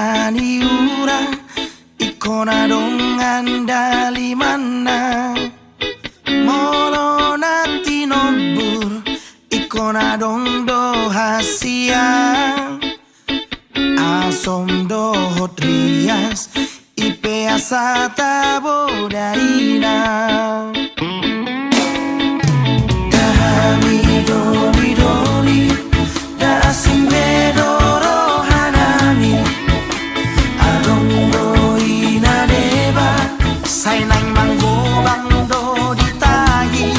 ani urang ikona dong andali mana mono nati nobur ikona dong do hasiang asom do hodrias ipe asata bodaina dahami doli doli da asing bedoro hanami adong do ina deba sainang manggo bando ditayi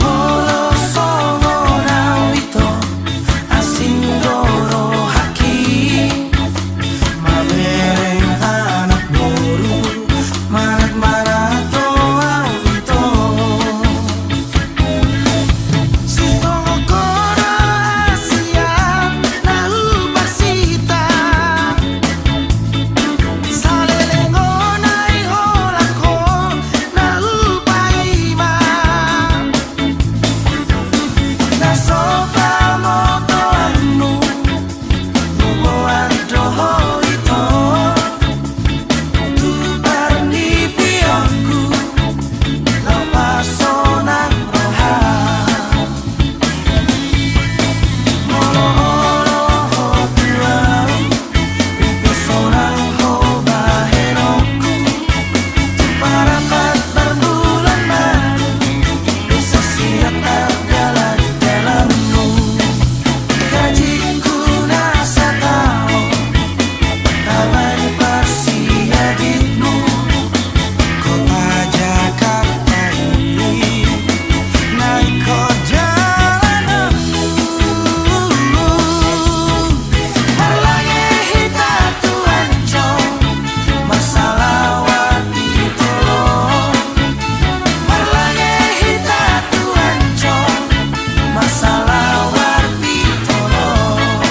molo songo nawito asing doro haki mabereng anak boru marat marato awito si songo kono asian nahu basita salelengo nai holako nahu paima nasopa moto anu nubo ando hoito tu parni pionku la pasona roha molo olo ho tuau ripo sorang ho baheroku para pat berbulan madu bisa siap tergala di dalammu gajiku nasa tahu tabari persia ditmu kota Jakarta ini naik kau jalanmu Marlange hita tuancong masalah wati tolong Marlange hita tuancong masalah wati tolong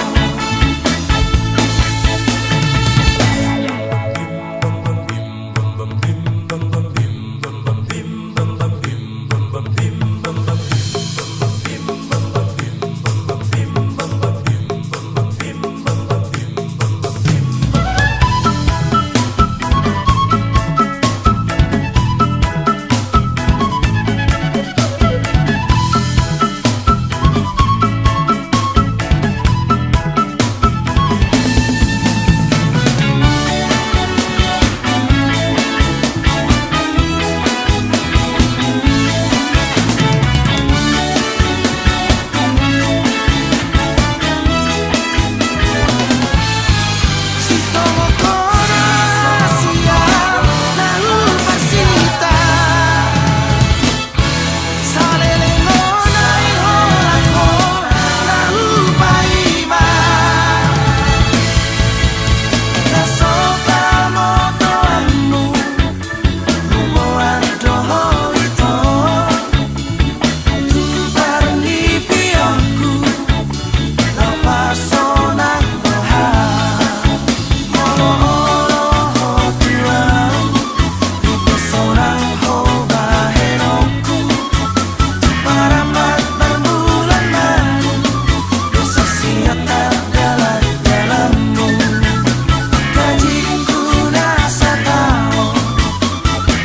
si songo kono asian nahu basita salelengo nai holako nahu paima nasopa moto anu nubo ando hoito tu parni pionku la pasona roha molo olo ho tuau ripo sorang ho baheroku para mat berbulan madu bisa siap tergala di dalammu gajiku nasa tahu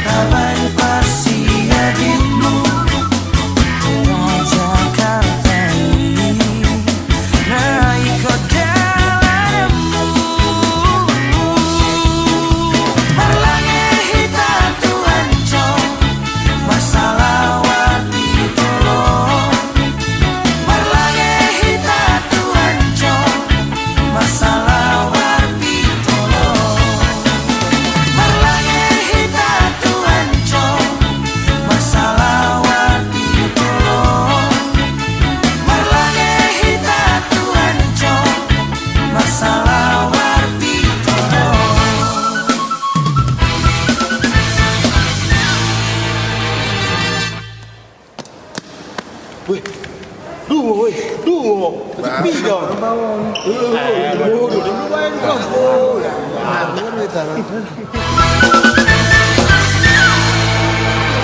tabari persia ditmu kota Jakarta ini naik kau jalanmu Marlange hita tuancong masalah wati tolong Marlange hita tuancong masalah wati tolong Marlange hita tuancong masalah wati tolong Marlange hita tuancong masalah wati tolong Wih, dungo, dungo. Bidon. Dulu, dulu, dulu.